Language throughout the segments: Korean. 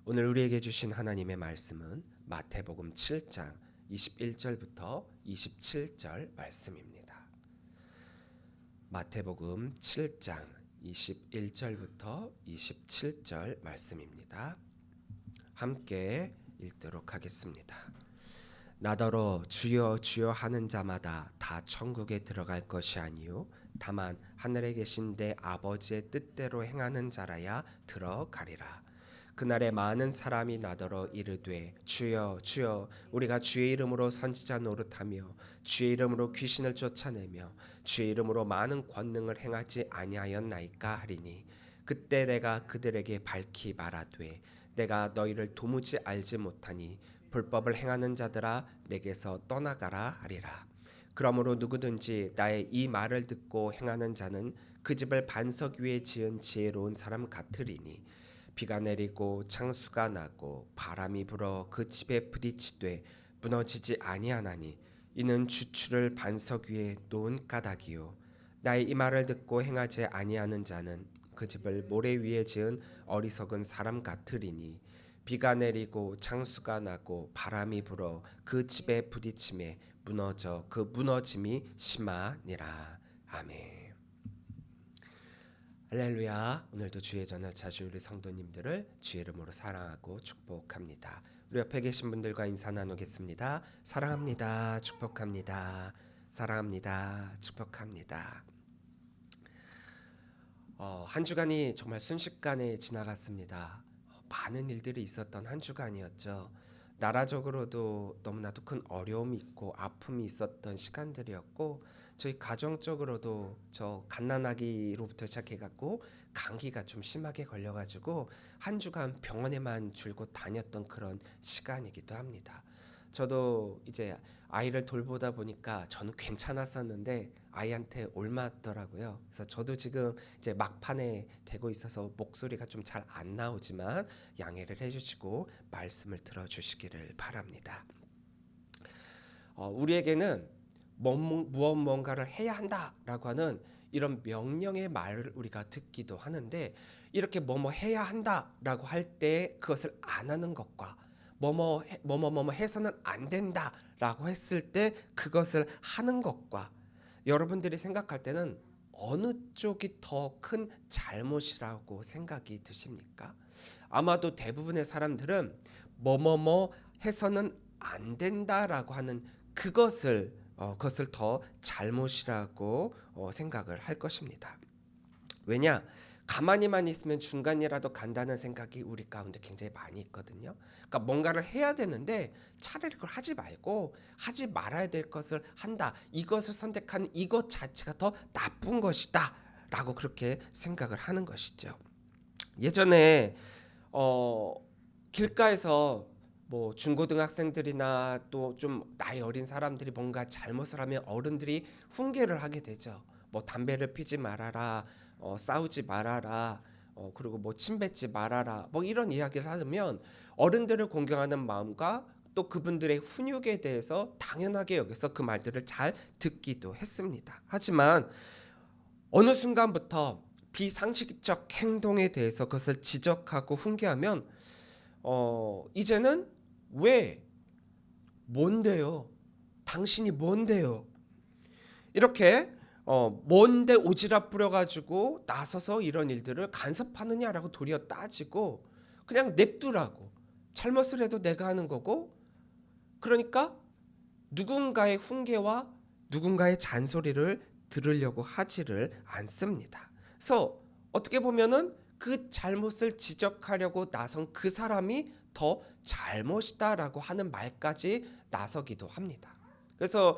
오늘 우리에게 주신 하나님의 말씀은 마태복음 7장 21절부터 27절 말씀입니다. 마태복음 7장 21절부터 27절 말씀입니다. 함께 읽도록 하겠습니다. 나더러 주여 주여 하는 자마다 다 천국에 들어갈 것이 아니요 다만 하늘에 계신 내 아버지의 뜻대로 행하는 자라야 들어가리라. 그날에 많은 사람이 나더러 이르되 주여 주여 우리가 주의 이름으로 선지자 노릇하며 주의 이름으로 귀신을 쫓아내며 주의 이름으로 많은 권능을 행하지 아니하였나이까 하리니 그때 내가 그들에게 밝히 말하되 내가 너희를 도무지 알지 못하니 불법을 행하는 자들아 내게서 떠나가라 하리라. 그러므로 누구든지 나의 이 말을 듣고 행하는 자는 그 집을 반석 위에 지은 지혜로운 사람 같으리니 비가 내리고 창수가 나고 바람이 불어 그 집에 부딪히되 무너지지 아니하나니 이는 주추를 반석 위에 놓은 까닭이요 나의 이 말을 듣고 행하지 아니하는 자는 그 집을 모래 위에 지은 어리석은 사람 같으리니 비가 내리고 창수가 나고 바람이 불어 그 집에 부딪힘에 무너져 그 무너짐이 심하니라. 아멘. 할렐루야. 오늘도 주의 전을 찾은 우리 성도님들을 주의 이름으로 사랑하고 축복합니다. 우리 옆에 계신 분들과 인사 나누겠습니다. 사랑합니다. 축복합니다. 사랑합니다. 축복합니다. 한 주간이 정말 순식간에 지나갔습니다. 많은 일들이 있었던 한 주간이었죠. 나라적으로도 너무나도 큰 어려움이 있고 아픔이 있었던 시간들이었고 저희 가정적으로도 저 갓난아기로부터 시작해갖고 감기가 좀 심하게 걸려가지고 한 주간 병원에만 줄곧 다녔던 그런 시간이기도 합니다. 저도 이제 아이를 돌보다 보니까 저는 괜찮았었는데 아이한테 옮았더라고요. 그래서 저도 지금 이제 막판에 되고 있어서 목소리가 좀 잘 안 나오지만 양해를 해주시고 말씀을 들어주시기를 바랍니다. 우리에게는 무언가를 해야 한다라고 하는 이런 명령의 말을 우리가 듣기도 하는데 이렇게 뭐뭐 해야 한다라고 할 때 그것을 안 하는 것과 뭐뭐 해서는 안 된다라고 했을 때 그것을 하는 것과 여러분들이 생각할 때는 어느 쪽이 더 큰 잘못이라고 생각이 드십니까? 아마도 대부분의 사람들은 뭐뭐뭐 해서는 안 된다라고 하는 그것을 더 잘못이라고 생각을 할 것입니다. 왜냐? 가만히만 있으면 중간이라도 간다는 생각이 우리 가운데 굉장히 많이 있거든요. 그러니까 뭔가를 해야 되는데 차라리 그걸 하지 말고 하지 말아야 될 것을 한다. 이것을 선택하는 이것 자체가 더 나쁜 것이다. 라고 그렇게 생각을 하는 것이죠. 예전에 길가에서 뭐 중고등학생들이나 또 좀 나이 어린 사람들이 뭔가 잘못을 하면 어른들이 훈계를 하게 되죠. 뭐 담배를 피지 말아라, 싸우지 말아라, 그리고 뭐 침 뱉지 말아라, 뭐 이런 이야기를 하면 어른들을 공경하는 마음과 또 그분들의 훈육에 대해서 당연하게 여겨서 그 말들을 잘 듣기도 했습니다. 하지만 어느 순간부터 비상식적 행동에 대해서 그것을 지적하고 훈계하면 이제는 왜 뭔데요? 당신이 뭔데요? 이렇게 뭔데 오지랖 부려가지고 나서서 이런 일들을 간섭하느냐라고 도리어 따지고 그냥 냅두라고 잘못을 해도 내가 하는 거고 그러니까 누군가의 훈계와 누군가의 잔소리를 들으려고 하지를 않습니다. 그래서 어떻게 보면은 그 잘못을 지적하려고 나선 그 사람이 더 잘못이다라고 하는 말까지 나서기도 합니다. 그래서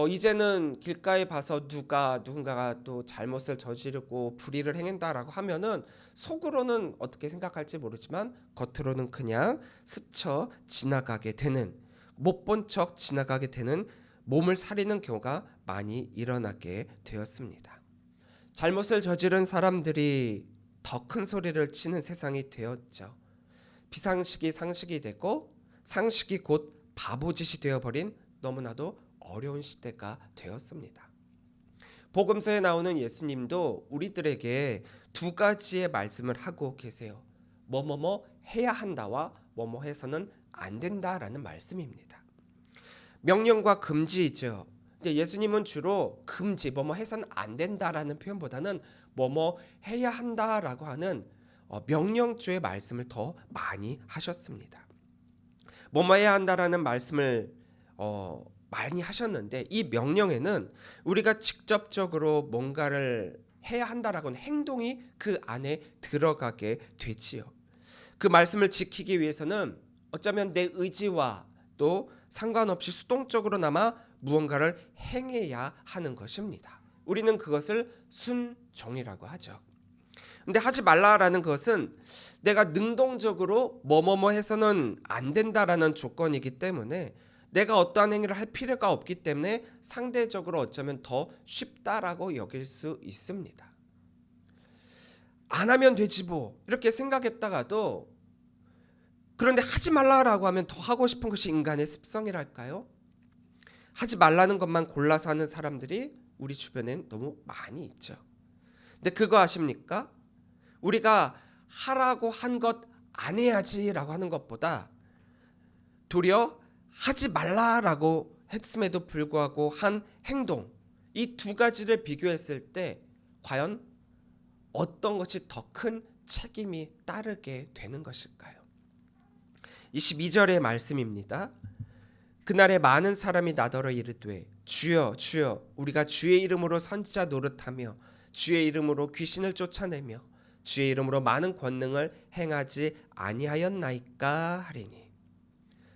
이제는 길가에 봐서 누군가가 또 잘못을 저지르고 불의를 행한다라고 하면은 속으로는 어떻게 생각할지 모르지만 겉으로는 그냥 스쳐 지나가게 되는 못 본 척 지나가게 되는 몸을 사리는 경우가 많이 일어나게 되었습니다. 잘못을 저지른 사람들이 더 큰 소리를 치는 세상이 되었죠. 비상식이 상식이 되고 상식이 곧 바보짓이 되어버린 너무나도 어려운 시대가 되었습니다. 복음서에 나오는 예수님도 우리들에게 두 가지의 말씀을 하고 계세요. 뭐뭐뭐 해야 한다와 뭐뭐 해서는 안 된다라는 말씀입니다. 명령과 금지이죠. 근데 예수님은 주로 금지, 뭐뭐 해서는 안 된다라는 표현보다는 뭐뭐 해야 한다라고 하는 명령조의 말씀을 더 많이 하셨습니다. 뭐뭐 해야 한다라는 말씀을 많이 하셨는데, 이 명령에는 우리가 직접적으로 뭔가를 해야 한다라고 하는 행동이 그 안에 들어가게 되지요. 그 말씀을 지키기 위해서는 어쩌면 내 의지와 또 상관없이 수동적으로나마 무언가를 행해야 하는 것입니다. 우리는 그것을 순종이라고 하죠. 근데 하지 말라라는 것은 내가 능동적으로 뭐뭐뭐 해서는 안 된다라는 조건이기 때문에 내가 어떠한 행위를 할 필요가 없기 때문에 상대적으로 어쩌면 더 쉽다라고 여길 수 있습니다. 안 하면 되지 뭐 이렇게 생각했다가도, 그런데 하지 말라라고 하면 더 하고 싶은 것이 인간의 습성이랄까요? 하지 말라는 것만 골라서 하는 사람들이 우리 주변엔 너무 많이 있죠. 근데 그거 아십니까? 우리가 하라고 한 것 안 해야지라고 하는 것보다 도리어 하지 말라라고 했음에도 불구하고 한 행동, 이 두 가지를 비교했을 때 과연 어떤 것이 더 큰 책임이 따르게 되는 것일까요? 22절의 말씀입니다. 그날에 많은 사람이 나더러 이르되 주여 주여 우리가 주의 이름으로 선지자 노릇하며 주의 이름으로 귀신을 쫓아내며 주의 이름으로 많은 권능을 행하지 아니하였나이까 하리니.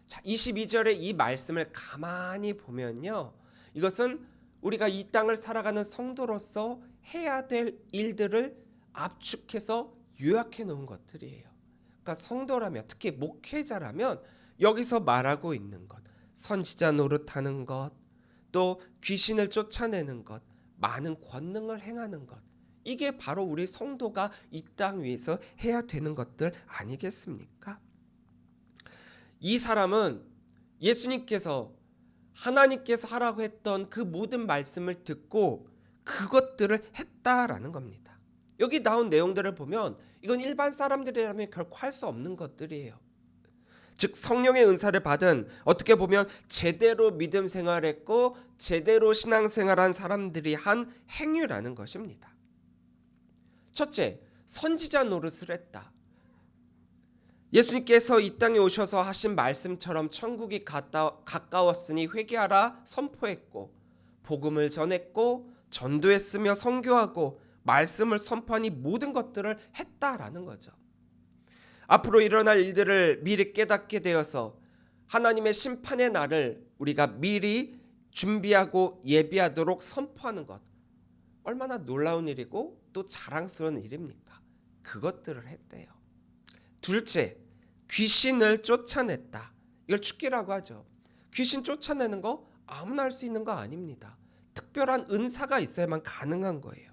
자, 22절의 이 말씀을 가만히 보면요, 이것은 우리가 이 땅을 살아가는 성도로서 해야 될 일들을 압축해서 요약해 놓은 것들이에요. 그러니까 성도라면, 특히 목회자라면 여기서 말하고 있는 것, 선지자 노릇하는 것, 또 귀신을 쫓아내는 것, 많은 권능을 행하는 것, 이게 바로 우리 성도가 이 땅 위에서 해야 되는 것들 아니겠습니까? 이 사람은 예수님께서, 하나님께서 하라고 했던 그 모든 말씀을 듣고 그것들을 했다라는 겁니다. 여기 나온 내용들을 보면 이건 일반 사람들이라면 결코 할 수 없는 것들이에요. 즉 성령의 은사를 받은, 어떻게 보면 제대로 믿음 생활했고 제대로 신앙생활한 사람들이 한 행위라는 것입니다. 첫째, 선지자 노릇을 했다. 예수님께서 이 땅에 오셔서 하신 말씀처럼 천국이 가까웠으니 회개하라 선포했고, 복음을 전했고, 전도했으며 선교하고, 말씀을 선포하니 모든 것들을 했다라는 거죠. 앞으로 일어날 일들을 미리 깨닫게 되어서 하나님의 심판의 날을 우리가 미리 준비하고 예비하도록 선포하는 것, 얼마나 놀라운 일이고 또 자랑스러운 일입니까? 그것들을 했대요. 둘째, 귀신을 쫓아냈다. 이걸 축기라고 하죠. 귀신 쫓아내는 거 아무나 할 수 있는 거 아닙니다. 특별한 은사가 있어야만 가능한 거예요.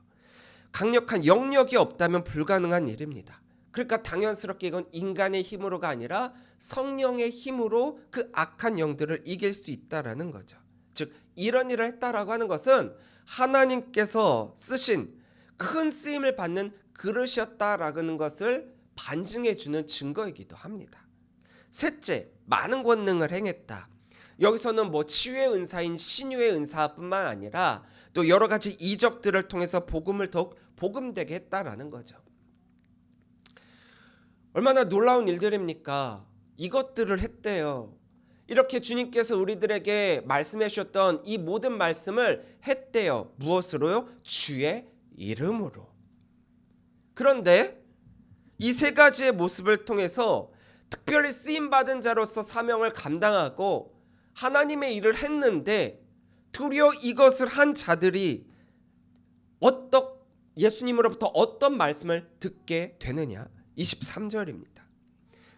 강력한 영역이 없다면 불가능한 일입니다. 그러니까 당연스럽게 이건 인간의 힘으로가 아니라 성령의 힘으로 그 악한 영들을 이길 수 있다라는 거죠. 즉 이런 일을 했다라고 하는 것은 하나님께서 쓰신 큰 쓰임을 받는 그릇이었다라는 것을 반증해 주는 증거이기도 합니다. 셋째, 많은 권능을 행했다. 여기서는 뭐 치유의 은사인 신유의 은사뿐만 아니라 또 여러 가지 이적들을 통해서 복음을 더욱 복음되게 했다라는 거죠. 얼마나 놀라운 일들입니까? 이것들을 했대요. 이렇게 주님께서 우리들에게 말씀해 주셨던 이 모든 말씀을 했대요. 무엇으로요? 주의 이름으로. 그런데 이 세 가지의 모습을 통해서 특별히 쓰임받은 자로서 사명을 감당하고 하나님의 일을 했는데, 도리어 이것을 한 자들이 예수님으로부터 어떤 말씀을 듣게 되느냐? 23절입니다.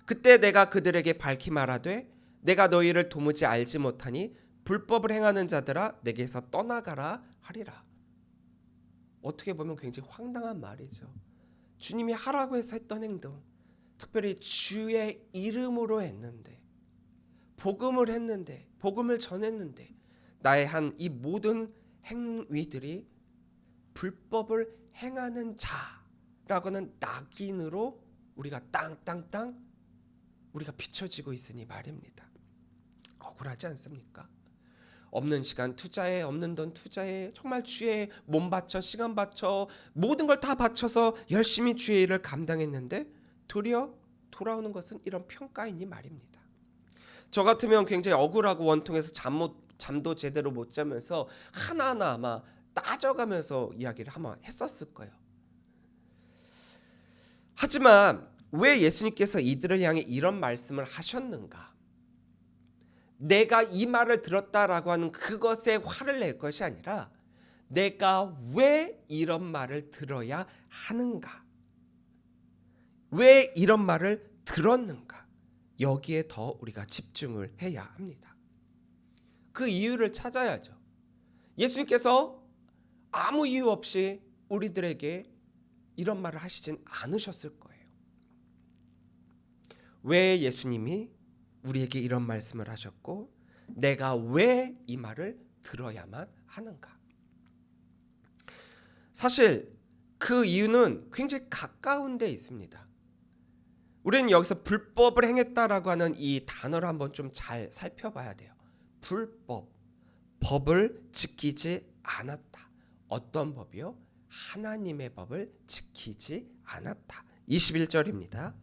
그때 내가 그들에게 밝히 말하되 내가 너희를 도무지 알지 못하니 불법을 행하는 자들아 내게서 떠나가라 하리라. 어떻게 보면 굉장히 황당한 말이죠. 주님이 하라고 해서 했던 행동, 특별히 주의 이름으로 했는데, 복음을 했는데, 복음을 전했는데, 나의 한 이 모든 행위들이 불법을 행하는 자라고는 낙인으로 우리가 땅땅땅 우리가 비춰지고 있으니 말입니다. 억울하지 않습니까? 없는 시간 투자해, 없는 돈 투자해, 정말 주의 몸 바쳐, 시간 바쳐, 모든 걸 다 바쳐서 열심히 주의 일을 감당했는데 도리어 돌아오는 것은 이런 평가이니 말입니다. 저 같으면 굉장히 억울하고 원통해서 잠도 제대로 못 자면서 하나하나 아마 따져가면서 이야기를 아마 했었을 거예요. 하지만 왜 예수님께서 이들을 향해 이런 말씀을 하셨는가? 내가 이 말을 들었다라고 하는 그것에 화를 낼 것이 아니라 내가 왜 이런 말을 들어야 하는가? 왜 이런 말을 들었는가? 여기에 더 우리가 집중을 해야 합니다. 그 이유를 찾아야죠. 예수님께서 아무 이유 없이 우리들에게 이런 말을 하시진 않으셨을 거예요. 왜 예수님이 우리에게 이런 말씀을 하셨고 내가 왜 이 말을 들어야만 하는가? 사실 그 이유는 굉장히 가까운 데 있습니다. 우리는 여기서 불법을 행했다라고 하는 이 단어를 한번 좀 잘 살펴봐야 돼요. 불법, 법을 지키지 않았다. 어떤 법이요? 하나님의 법을 지키지 않았다. 21절입니다.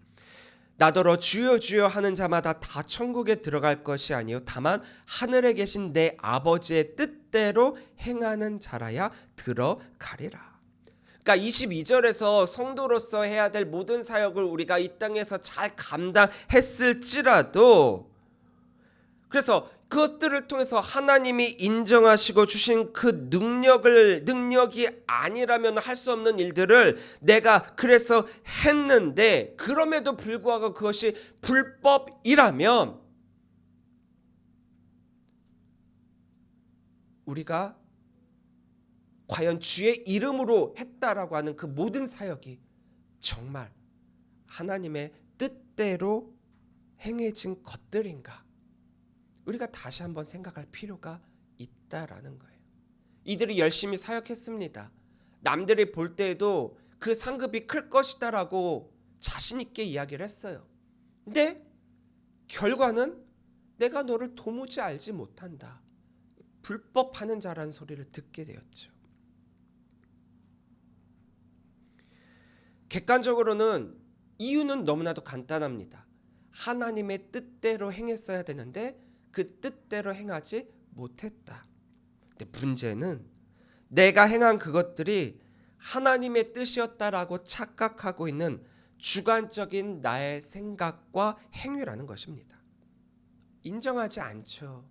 나더러 주여 주여 하는 자마다 다 천국에 들어갈 것이 아니요 다만 하늘에 계신 내 아버지의 뜻대로 행하는 자라야 들어가리라. 그러니까 22절에서 성도로서 해야 될 모든 사역을 우리가 이 땅에서 잘 감당했을지라도 그래서 그것들을 통해서 하나님이 인정하시고 주신 그 능력이 아니라면 할 수 없는 일들을 내가 그래서 했는데 그럼에도 불구하고 그것이 불법이라면 우리가 과연 주의 이름으로 했다라고 하는 그 모든 사역이 정말 하나님의 뜻대로 행해진 것들인가? 우리가 다시 한번 생각할 필요가 있다라는 거예요. 이들이 열심히 사역했습니다. 남들이 볼 때에도 그 상급이 클 것이다라고 자신 있게 이야기를 했어요. 근데 결과는 내가 너를 도무지 알지 못한다. 불법하는 자라는 소리를 듣게 되었죠. 객관적으로는 이유는 너무나도 간단합니다. 하나님의 뜻대로 행했어야 되는데 그 뜻대로 행하지 못했다. 근데 문제는 내가 행한 그것들이 하나님의 뜻이었다라고 착각하고 있는 주관적인 나의 생각과 행위라는 것입니다. 인정하지 않죠.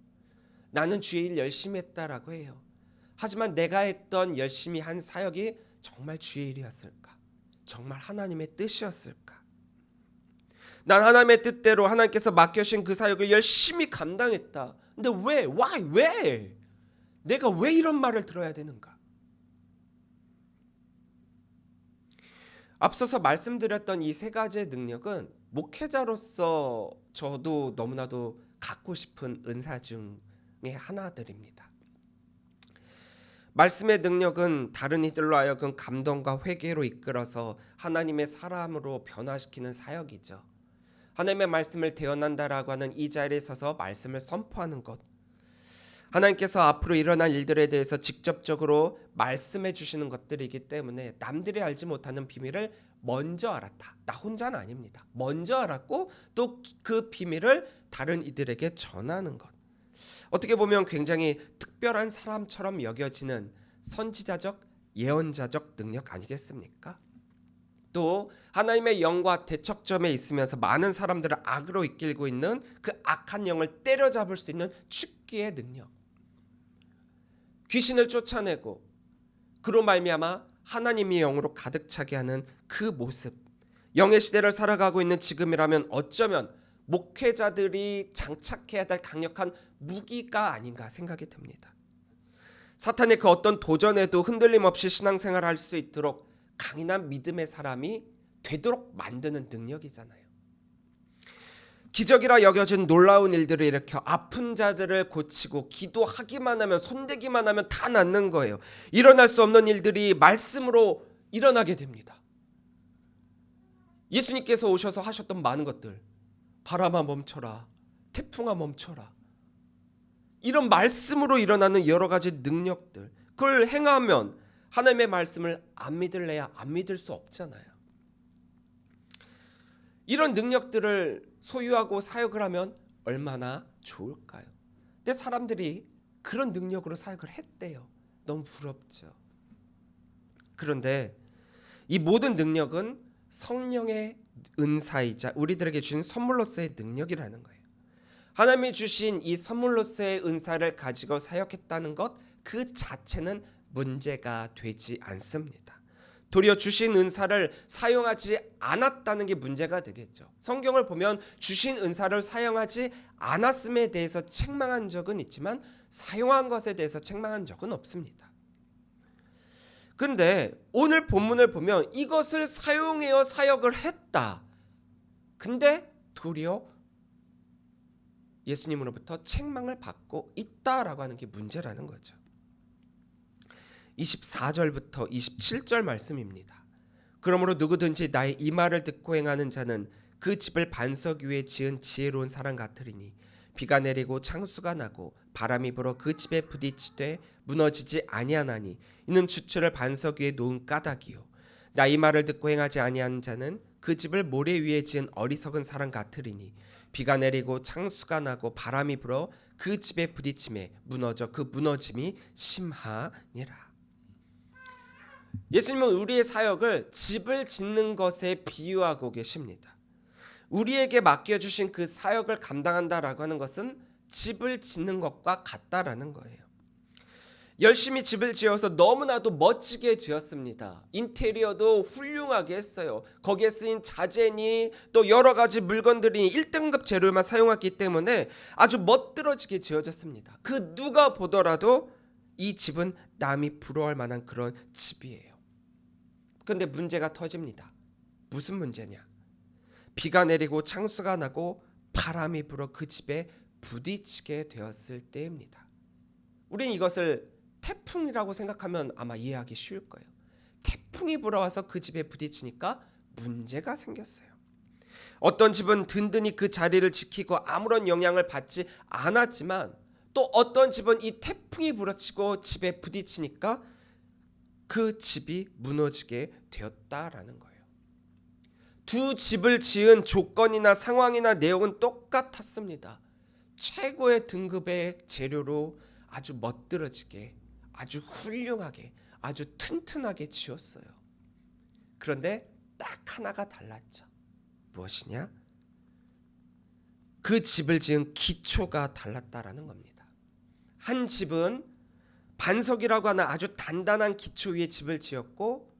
나는 주의 일 열심히 했다라고 해요. 하지만 내가 했던 열심히 한 사역이 정말 주의 일이었을까? 정말 하나님의 뜻이었을까? 난 하나님의 뜻대로 하나님께서 맡겨주신 그 사역을 열심히 감당했다. 근데 왜? Why? 왜? 내가 왜 이런 말을 들어야 되는가? 앞서서 말씀드렸던 이 세 가지의 능력은 목회자로서 저도 너무나도 갖고 싶은 은사 중에 하나들입니다. 말씀의 능력은 다른 이들로 하여금 감동과 회개로 이끌어서 하나님의 사람으로 변화시키는 사역이죠. 하나님의 말씀을 대언한다라고 하는 이 자리에 서서 말씀을 선포하는 것. 하나님께서 앞으로 일어날 일들에 대해서 직접적으로 말씀해 주시는 것들이기 때문에 남들이 알지 못하는 비밀을 먼저 알았다. 나 혼자는 아닙니다. 먼저 알았고 또 그 비밀을 다른 이들에게 전하는 것. 어떻게 보면 굉장히 특별한 사람처럼 여겨지는 선지자적, 예언자적 능력 아니겠습니까? 또 하나님의 영과 대척점에 있으면서 많은 사람들을 악으로 이끌고 있는 그 악한 영을 때려잡을 수 있는 축기의 능력. 귀신을 쫓아내고 그로 말미암아 하나님의 영으로 가득 차게 하는 그 모습. 영의 시대를 살아가고 있는 지금이라면 어쩌면 목회자들이 장착해야 될 강력한 무기가 아닌가 생각이 듭니다. 사탄의 그 어떤 도전에도 흔들림 없이 신앙생활을 할 수 있도록 강인한 믿음의 사람이 되도록 만드는 능력이잖아요. 기적이라 여겨진 놀라운 일들을 일으켜 아픈 자들을 고치고 기도하기만 하면 손대기만 하면 다 낫는 거예요. 일어날 수 없는 일들이 말씀으로 일어나게 됩니다. 예수님께서 오셔서 하셨던 많은 것들, 바람아 멈춰라, 태풍아 멈춰라, 이런 말씀으로 일어나는 여러 가지 능력들, 그걸 행하면 하나님의 말씀을 안 믿을래야 안 믿을 수 없잖아요. 이런 능력들을 소유하고 사역을 하면 얼마나 좋을까요? 근데 사람들이 그런 능력으로 사역을 했대요. 너무 부럽죠. 그런데 이 모든 능력은 성령의 은사이자 우리들에게 주신 선물로서의 능력이라는 거예요. 하나님이 주신 이 선물로서의 은사를 가지고 사역했다는 것, 그 자체는 문제가 되지 않습니다. 도리어 주신 은사를 사용하지 않았다는 게 문제가 되겠죠. 성경을 보면 주신 은사를 사용하지 않았음에 대해서 책망한 적은 있지만 사용한 것에 대해서 책망한 적은 없습니다. 근데 오늘 본문을 보면 이것을 사용하여 사역을 했다. 근데 도리어 예수님으로부터 책망을 받고 있다라고 하는 게 문제라는 거죠. 24절부터 27절 말씀입니다. 그러므로 누구든지 나의 이 말을 듣고 행하는 자는 그 집을 반석 위에 지은 지혜로운 사람 같으리니 비가 내리고 창수가 나고 바람이 불어 그 집에 부딪히되 무너지지 아니하나니 이는 주철을 반석 위에 놓은 까닭이요. 나 이 말을 듣고 행하지 아니하는 자는 그 집을 모래 위에 지은 어리석은 사람 같으리니 비가 내리고 창수가 나고 바람이 불어 그 집에 부딪힘에 무너져 그 무너짐이 심하니라. 예수님은 우리의 사역을 집을 짓는 것에 비유하고 계십니다. 우리에게 맡겨주신 그 사역을 감당한다라고 하는 것은 집을 짓는 것과 같다라는 거예요. 열심히 집을 지어서 너무나도 멋지게 지었습니다. 인테리어도 훌륭하게 했어요. 거기에 쓰인 자재니 또 여러 가지 물건들이 1등급 재료만 사용했기 때문에 아주 멋들어지게 지어졌습니다. 그 누가 보더라도 이 집은 남이 부러워할 만한 그런 집이에요. 그런데 문제가 터집니다. 무슨 문제냐? 비가 내리고 창수가 나고 바람이 불어 그 집에 부딪히게 되었을 때입니다. 우리는 이것을 태풍이라고 생각하면 아마 이해하기 쉬울 거예요. 태풍이 불어와서 그 집에 부딪히니까 문제가 생겼어요. 어떤 집은 든든히 그 자리를 지키고 아무런 영향을 받지 않았지만 또 어떤 집은 이 태풍이 불어치고 집에 부딪히니까 그 집이 무너지게 되었다라는 거예요. 두 집을 지은 조건이나 상황이나 내용은 똑같았습니다. 최고의 등급의 재료로 아주 멋들어지게, 아주 훌륭하게, 아주 튼튼하게 지었어요. 그런데 딱 하나가 달랐죠. 무엇이냐? 그 집을 지은 기초가 달랐다라는 겁니다. 한 집은 반석이라고 하는 아주 단단한 기초 위에 집을 지었고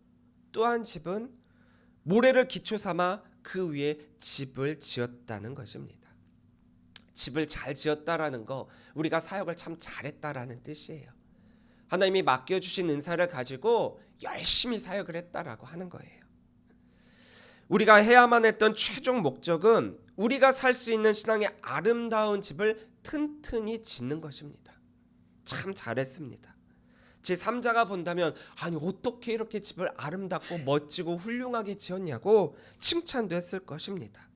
또 한 집은 모래를 기초 삼아 그 위에 집을 지었다는 것입니다. 집을 잘 지었다라는 거, 우리가 사역을 참 잘했다라는 뜻이에요. 하나님이 맡겨주신 은사를 가지고 열심히 사역을 했다라고 하는 거예요. 우리가 해야만 했던 최종 목적은 우리가 살 수 있는 신앙의 아름다운 집을 튼튼히 짓는 것입니다. 참 잘했습니다. 제3자가 본다면 아니 어떻게 이렇게 집을 아름답고 멋지고 훌륭하게 지었냐고 칭찬도 했을 것입니다.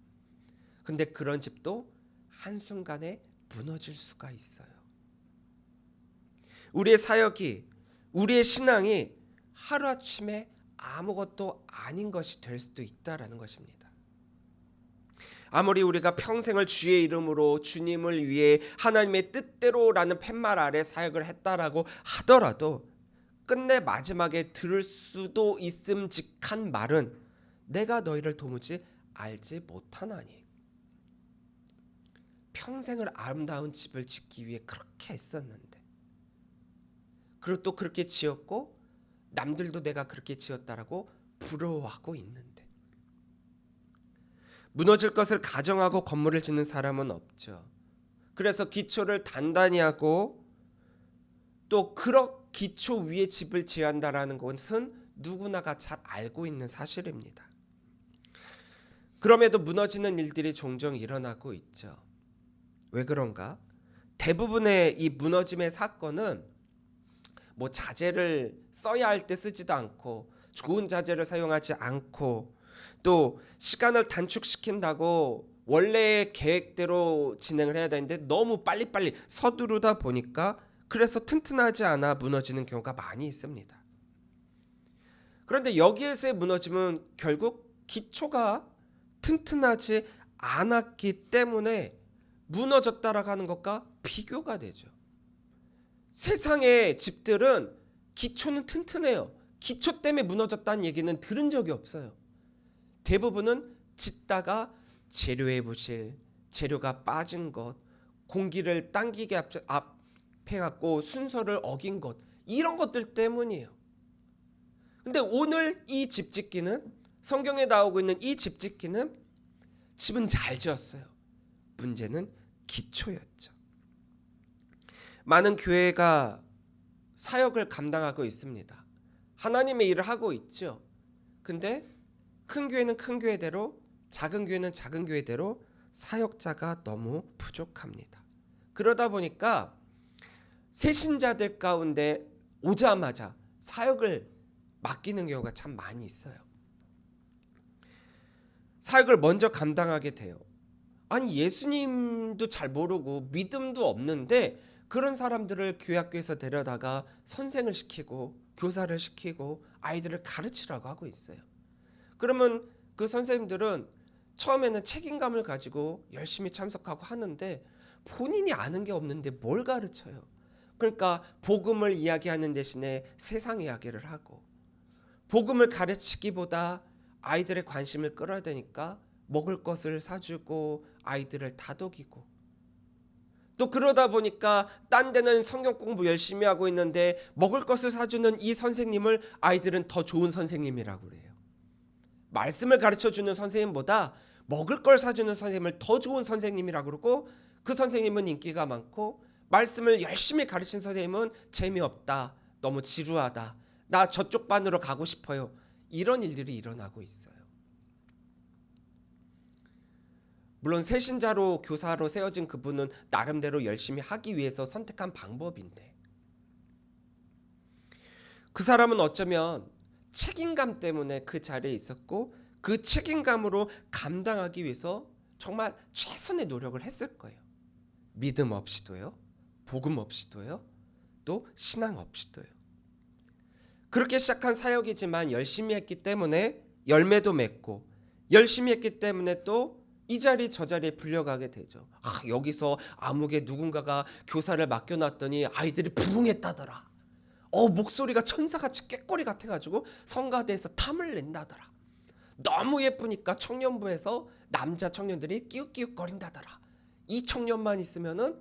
근데 그런 집도 한순간에 무너질 수가 있어요. 우리의 사역이, 우리의 신앙이 하루아침에 아무것도 아닌 것이 될 수도 있다라는 것입니다. 아무리 우리가 평생을 주의 이름으로 주님을 위해 하나님의 뜻대로라는 팻말 아래 사역을 했다라고 하더라도 끝내 마지막에 들을 수도 있음직한 말은 내가 너희를 도무지 알지 못하나니. 평생을 아름다운 집을 짓기 위해 그렇게 애썼는데, 그리고 또 그렇게 지었고 남들도 내가 그렇게 지었다라고 부러워하고 있는데, 무너질 것을 가정하고 건물을 짓는 사람은 없죠. 그래서 기초를 단단히 하고 또 그런 기초 위에 집을 지어야 한다라는 것은 누구나가 잘 알고 있는 사실입니다. 그럼에도 무너지는 일들이 종종 일어나고 있죠. 왜 그런가? 대부분의 이 무너짐의 사건은 뭐 자재를 써야 할 때 쓰지도 않고 좋은 자재를 사용하지 않고 또 시간을 단축시킨다고 원래의 계획대로 진행을 해야 되는데 너무 빨리빨리 서두르다 보니까 그래서 튼튼하지 않아 무너지는 경우가 많이 있습니다. 그런데 여기에서의 무너짐은 결국 기초가 튼튼하지 않았기 때문에 무너졌다라고 하는 것과 비교가 되죠. 세상의 집들은 기초는 튼튼해요. 기초 때문에 무너졌다는 얘기는 들은 적이 없어요. 대부분은 짓다가 재료의 부실, 재료가 빠진 것, 공기를 당기게 앞에 갖고 순서를 어긴 것, 이런 것들 때문이에요. 근데 오늘 이 집 짓기는, 성경에 나오고 있는 이 집 짓기는 집은 잘 지었어요. 문제는 기초였죠. 많은 교회가 사역을 감당하고 있습니다. 하나님의 일을 하고 있죠. 근데 큰 교회는 큰 교회대로, 작은 교회는 작은 교회대로 사역자가 너무 부족합니다. 그러다 보니까 새신자들 가운데 오자마자 사역을 맡기는 경우가 참 많이 있어요. 사역을 먼저 감당하게 돼요. 아니, 예수님도 잘 모르고 믿음도 없는데 그런 사람들을 교회 학교에서 데려다가 선생을 시키고 교사를 시키고 아이들을 가르치라고 하고 있어요. 그러면 그 선생님들은 처음에는 책임감을 가지고 열심히 참석하고 하는데 본인이 아는 게 없는데 뭘 가르쳐요. 그러니까 복음을 이야기하는 대신에 세상 이야기를 하고, 복음을 가르치기보다 아이들의 관심을 끌어야 되니까 먹을 것을 사주고 아이들을 다독이고, 또 그러다 보니까 딴 데는 성경 공부 열심히 하고 있는데 먹을 것을 사주는 이 선생님을 아이들은 더 좋은 선생님이라고 그래요. 말씀을 가르쳐주는 선생님보다 먹을 걸 사주는 선생님을 더 좋은 선생님이라고 그러고, 그 선생님은 인기가 많고 말씀을 열심히 가르친 선생님은 재미없다, 너무 지루하다, 나 저쪽 반으로 가고 싶어요. 이런 일들이 일어나고 있어요. 물론 새신자로 교사로 세워진 그분은 나름대로 열심히 하기 위해서 선택한 방법인데, 그 사람은 어쩌면 책임감 때문에 그 자리에 있었고 그 책임감으로 감당하기 위해서 정말 최선의 노력을 했을 거예요. 믿음 없이도요, 복음 없이도요, 또 신앙 없이도요. 그렇게 시작한 사역이지만 열심히 했기 때문에 열매도 맺고, 열심히 했기 때문에 또 이 자리 저 자리에 불려가게 되죠. 여기서 아무개 누군가가 교사를 맡겨놨더니 아이들이 부흥했다더라. 목소리가 천사같이 꾀꼬리 같아가지고 성가대에서 탐을 낸다더라. 너무 예쁘니까 청년부에서 남자 청년들이 끼웃끼웃거린다더라. 이 청년만 있으면은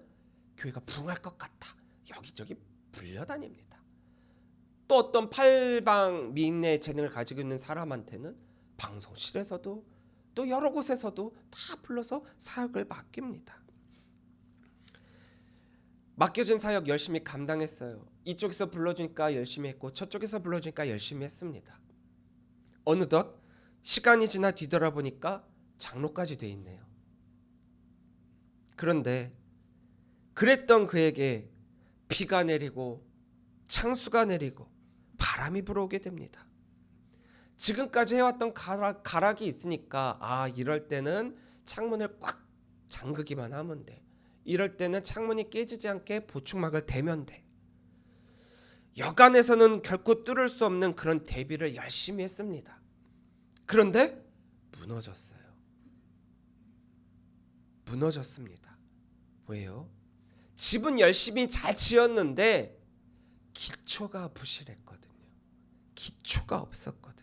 교회가 부흥할 것 같아. 여기저기 불려다닙니다. 또 어떤 팔방미인의 재능을 가지고 있는 사람한테는 방송실에서도 또 여러 곳에서도 다 불러서 사역을 맡깁니다. 맡겨진 사역 열심히 감당했어요. 이쪽에서 불러주니까 열심히 했고 저쪽에서 불러주니까 열심히 했습니다. 어느덧 시간이 지나 뒤돌아보니까 장로까지 돼 있네요. 그런데 그랬던 그에게 비가 내리고 창수가 내리고 바람이 불어오게 됩니다. 지금까지 해왔던 가락이 있으니까 이럴 때는 창문을 꽉 잠그기만 하면 돼. 이럴 때는 창문이 깨지지 않게 보충막을 대면 돼. 여간에서는 결코 뚫을 수 없는 그런 대비를 열심히 했습니다. 그런데 무너졌어요. 무너졌습니다. 왜요? 집은 열심히 잘 지었는데 기초가 부실했거든요. 기초가 없었거든요.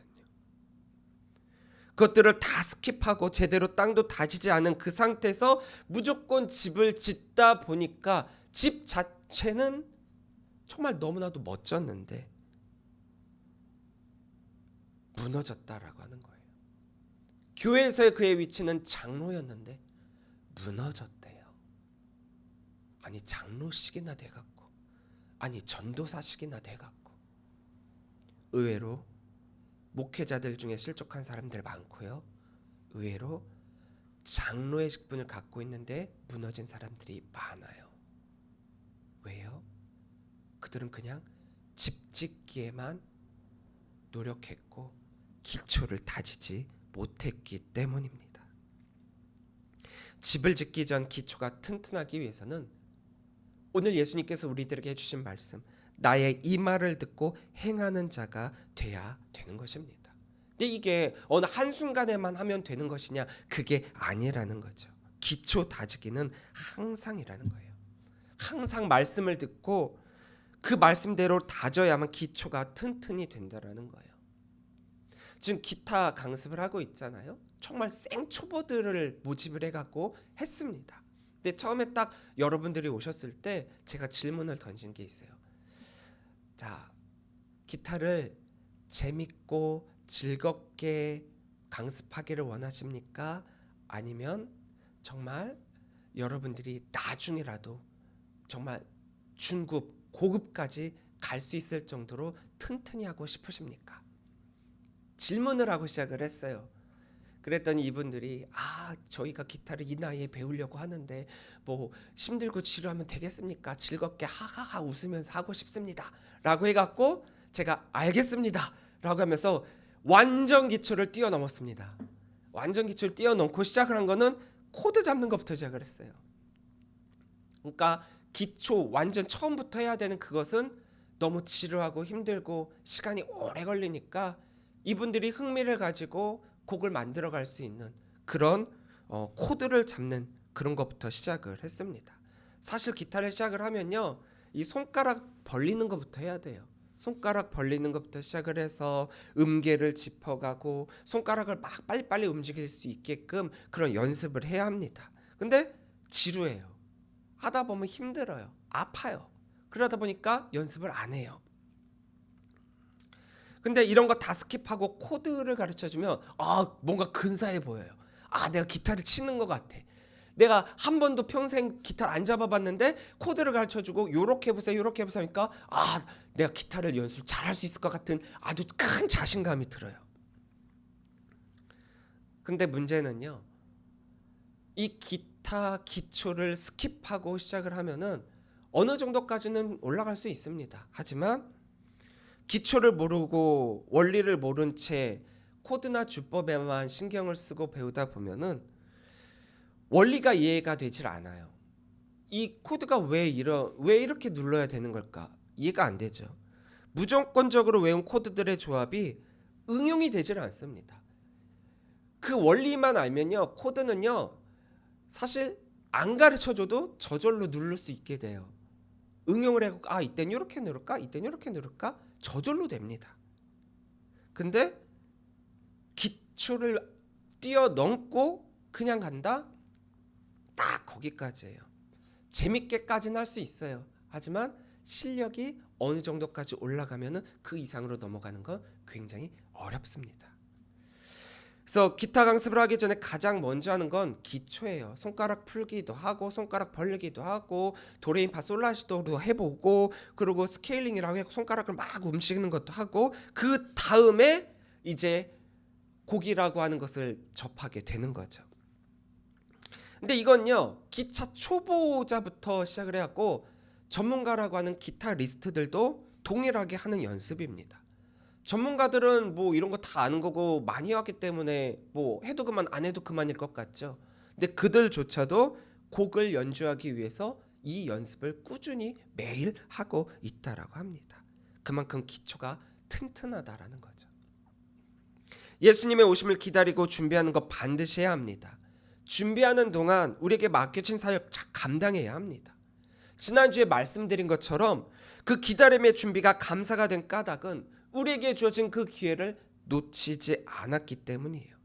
그것들을 다 스킵하고 제대로 땅도 다지지 않은 그 상태에서 무조건 집을 짓다 보니까 집 자체는 정말 너무나도 멋졌는데 무너졌다라고 하는 거예요. 교회에서의 그의 위치는 장로였는데 무너졌대요. 아니, 장로식이나 돼갖고, 아니 전도사식이나 돼갖고. 의외로 목회자들 중에 실족한 사람들 많고요. 의외로 장로의 직분을 갖고 있는데 무너진 사람들이 많아요. 왜요? 그들은 그냥 집 짓기에만 노력했고 기초를 다지지 못했기 때문입니다. 집을 짓기 전 기초가 튼튼하기 위해서는 오늘 예수님께서 우리들에게 해주신 말씀, 나의 이 말을 듣고 행하는 자가 돼야 되는 것입니다. 근데 이게 어느 한순간에만 하면 되는 것이냐? 그게 아니라는 거죠. 기초 다지기는 항상이라는 거예요. 항상 말씀을 듣고 그 말씀대로 다져야만 기초가 튼튼히 된다라는 거예요. 지금 기타 강습을 하고 있잖아요. 정말 생초보들을 모집을 해갖고 했습니다. 근데 처음에 딱 여러분들이 오셨을 때 제가 질문을 던진 게 있어요. 자, 기타를 재밌고 즐겁게 강습하기를 원하십니까? 아니면 정말 여러분들이 나중이라도 정말 중급, 고급까지 갈 수 있을 정도로 튼튼히 하고 싶으십니까? 질문을 하고 시작을 했어요. 그랬더니 이분들이 저희가 기타를 이 나이에 배우려고 하는데 뭐 힘들고 지루하면 되겠습니까? 즐겁게 하하하 웃으면서 하고 싶습니다 라고 해갖고 제가 알겠습니다 라고 하면서 완전 기초를 뛰어넘었습니다. 완전 기초를 뛰어넘고 시작을 한 거는 코드 잡는 것부터 시작을 했어요. 그러니까 기초 완전 처음부터 해야 되는 그것은 너무 지루하고 힘들고 시간이 오래 걸리니까 이분들이 흥미를 가지고 곡을 만들어 갈 수 있는 그런 코드를 잡는 그런 것부터 시작을 했습니다. 사실 기타를 시작을 하면요, 이 손가락 벌리는 것부터 해야 돼요. 손가락 벌리는 것부터 시작을 해서 음계를 짚어가고 손가락을 막 빨리빨리 움직일 수 있게끔 그런 연습을 해야 합니다. 근데 지루해요. 하다 보면 힘들어요. 아파요. 그러다 보니까 연습을 안 해요. 근데 이런 거 다 스킵하고 코드를 가르쳐주면 뭔가 근사해 보여요. 내가 기타를 치는 것 같아. 내가 한 번도 평생 기타를 안 잡아봤는데 코드를 가르쳐주고 요렇게 해보세요 요렇게 해보세요 하니까 내가 기타를 연습 잘할 수 있을 것 같은 아주 큰 자신감이 들어요. 근데 문제는요, 이 기타 기초를 스킵하고 시작을 하면은 어느 정도까지는 올라갈 수 있습니다. 하지만 기초를 모르고 원리를 모른 채 코드나 주법에만 신경을 쓰고 배우다 보면은 원리가 이해가 되질 않아요. 이 코드가 왜 이렇게 눌러야 되는 걸까? 이해가 안 되죠. 무조건적으로 외운 코드들의 조합이 응용이 되질 않습니다. 그 원리만 알면요, 코드는요, 사실 안 가르쳐줘도 저절로 누를 수 있게 돼요. 응용을 해갖고 이땐 이렇게 누를까? 이땐 이렇게 누를까? 저절로 됩니다. 근데 기초를 뛰어넘고 그냥 간다? 딱 거기까지예요. 재밌게까지는 할 수 있어요. 하지만 실력이 어느 정도까지 올라가면은 그 이상으로 넘어가는 건 굉장히 어렵습니다. 그래서 기타 강습을 하기 전에 가장 먼저 하는 건 기초예요. 손가락 풀기도 하고 손가락 벌리기도 하고 도레미파솔라시도도 해보고 그리고 스케일링이라고 해서 손가락을 막 움직이는 것도 하고 그 다음에 이제 곡이라고 하는 것을 접하게 되는 거죠. 근데 이건요, 기타 초보자부터 시작을 해갖고 전문가라고 하는 기타 리스트들도 동일하게 하는 연습입니다. 전문가들은 뭐 이런 거 다 아는 거고 많이 왔기 때문에 뭐 해도 그만 안 해도 그만일 것 같죠. 근데 그들조차도 곡을 연주하기 위해서 이 연습을 꾸준히 매일 하고 있다라고 합니다. 그만큼 기초가 튼튼하다라는 거죠. 예수님의 오심을 기다리고 준비하는 거 반드시 해야 합니다. 준비하는 동안 우리에게 맡겨진 사역 잘 감당해야 합니다. 지난주에 말씀드린 것처럼 그 기다림의 준비가 감사가 된 까닭은 우리에게 주어진 그 기회를 놓치지 않았기 때문이에요.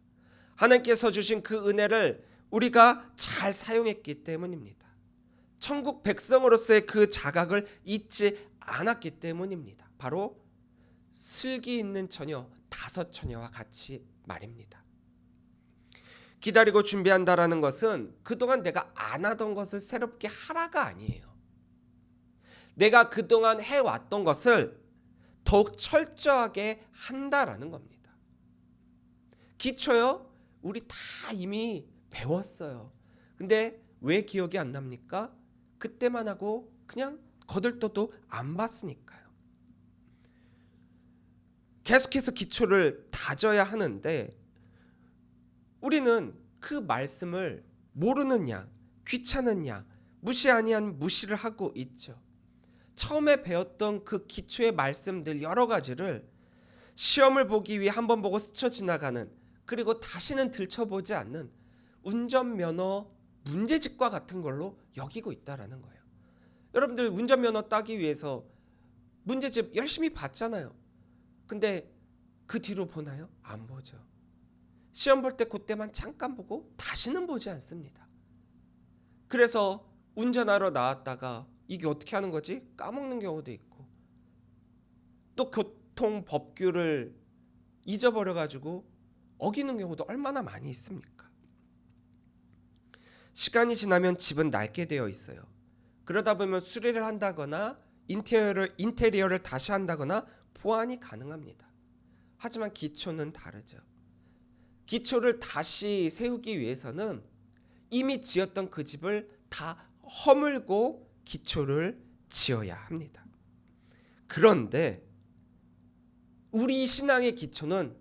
하나님께서 주신 그 은혜를 우리가 잘 사용했기 때문입니다. 천국 백성으로서의 그 자각을 잊지 않았기 때문입니다. 바로 슬기 있는 처녀 5처녀와 같이 말입니다. 기다리고 준비한다라는 것은 그동안 내가 안 하던 것을 새롭게 하라가 아니에요. 내가 그동안 해왔던 것을 더욱 철저하게 한다라는 겁니다. 기초요, 우리 다 이미 배웠어요. 근데 왜 기억이 안 납니까? 그때만 하고 그냥 거들떠도 안 봤으니까요. 계속해서 기초를 다져야 하는데 우리는 그 말씀을 모르는 양, 귀찮은 양, 무시 아니한 무시를 하고 있죠. 처음에 배웠던 그 기초의 말씀들 여러 가지를 시험을 보기 위해 한번 보고 스쳐 지나가는, 그리고 다시는 들춰보지 않는 운전면허 문제집과 같은 걸로 여기고 있다라는 거예요. 여러분들 운전면허 따기 위해서 문제집 열심히 봤잖아요. 근데 그 뒤로 보나요? 안 보죠. 시험 볼 때 그때만 잠깐 보고 다시는 보지 않습니다. 그래서 운전하러 나왔다가 이게 어떻게 하는 거지? 까먹는 경우도 있고, 또 교통 법규를 잊어버려가지고 어기는 경우도 얼마나 많이 있습니까? 시간이 지나면 집은 낡게 되어 있어요. 그러다 보면 수리를 한다거나 인테리어를 다시 한다거나 보완이 가능합니다. 하지만 기초는 다르죠. 기초를 다시 세우기 위해서는 이미 지었던 그 집을 다 허물고 기초를 지어야 합니다. 그런데 우리 신앙의 기초는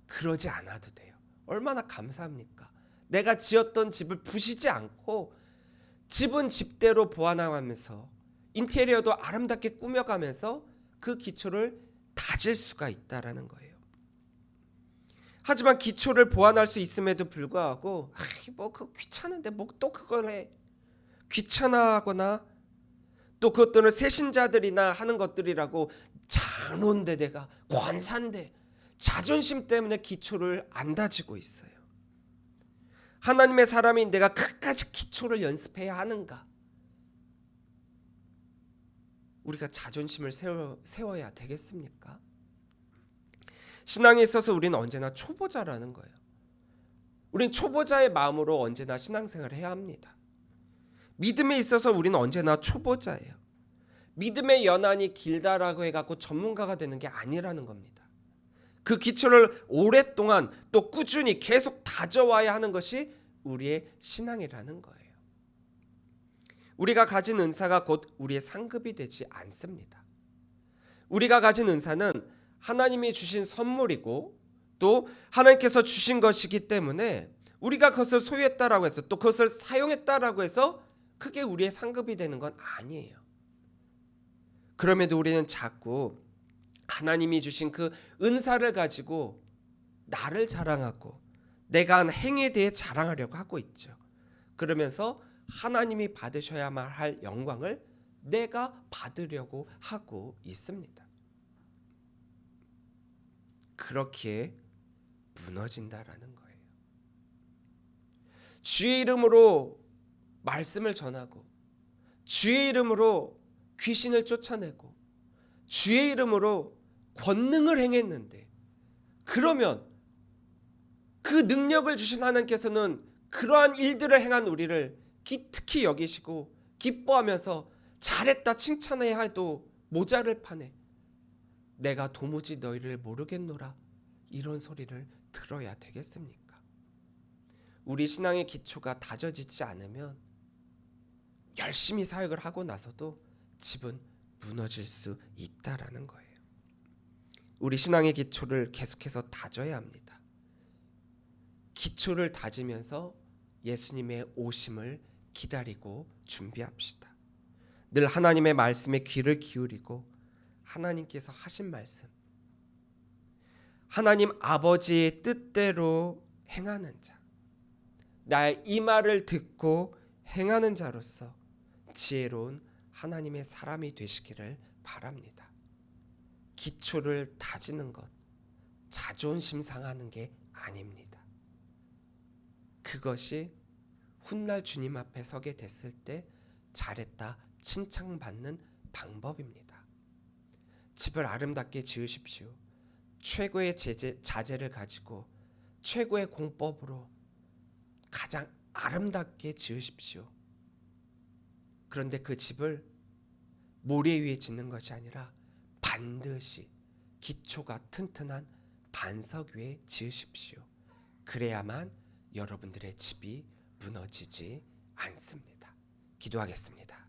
그러지 않아도 돼요. 얼마나 감사합니까? 내가 지었던 집을 부시지 않고 집은 집대로 보완하면서 인테리어도 아름답게 꾸며가면서 그 기초를 다질 수가 있다라는 거예요. 하지만 기초를 보완할 수 있음에도 불구하고 뭐 그거 귀찮은데 뭐 또 그걸 해, 귀찮아하거나 또 그것들은 새신자들이나 하는 것들이라고 장로인데 내가 권사인데 자존심 때문에 기초를 안 다지고 있어요. 하나님의 사람인 내가 끝까지 기초를 연습해야 하는가? 우리가 자존심을 세워야 되겠습니까? 신앙에 있어서 우리는 언제나 초보자라는 거예요. 우린 초보자의 마음으로 언제나 신앙생활을 해야 합니다. 믿음에 있어서 우리는 언제나 초보자예요. 믿음의 연한이 길다라고 해갖고 전문가가 되는 게 아니라는 겁니다. 그 기초를 오랫동안 또 꾸준히 계속 다져와야 하는 것이 우리의 신앙이라는 거예요. 우리가 가진 은사가 곧 우리의 상급이 되지 않습니다. 우리가 가진 은사는 하나님이 주신 선물이고 또 하나님께서 주신 것이기 때문에 우리가 그것을 소유했다라고 해서 또 그것을 사용했다라고 해서 그게 우리의 상급이 되는 건 아니에요. 그럼에도 우리는 자꾸 하나님이 주신 그 은사를 가지고 나를 자랑하고 내가 한 행위에 대해 자랑하려고 하고 있죠. 그러면서 하나님이 받으셔야만 할 영광을 내가 받으려고 하고 있습니다. 그렇기에 무너진다라는 거예요. 주의 이름으로 말씀을 전하고 주의 이름으로 귀신을 쫓아내고 주의 이름으로 권능을 행했는데, 그러면 그 능력을 주신 하나님께서는 그러한 일들을 행한 우리를 특히 여기시고 기뻐하면서 잘했다 칭찬해야 해도 모자를 파네, 내가 도무지 너희를 모르겠노라, 이런 소리를 들어야 되겠습니까? 우리 신앙의 기초가 다져지지 않으면 열심히 사역을 하고 나서도 집은 무너질 수 있다라는 거예요. 우리 신앙의 기초를 계속해서 다져야 합니다. 기초를 다지면서 예수님의 오심을 기다리고 준비합시다. 늘 하나님의 말씀에 귀를 기울이고 하나님께서 하신 말씀, 하나님 아버지의 뜻대로 행하는 자, 나의 이 말을 듣고 행하는 자로서 지혜로운 하나님의 사람이 되시기를 바랍니다. 기초를 다지는 것, 자존심 상하는 게 아닙니다. 그것이 훗날 주님 앞에 서게 됐을 때 잘했다 칭찬받는 방법입니다. 집을 아름답게 지으십시오. 최고의 자재를 가지고 최고의 공법으로 가장 아름답게 지으십시오. 그런데 그 집을 모래 위에 짓는 것이 아니라 반드시 기초가 튼튼한 반석 위에 지으십시오. 그래야만 여러분들의 집이 무너지지 않습니다. 기도하겠습니다.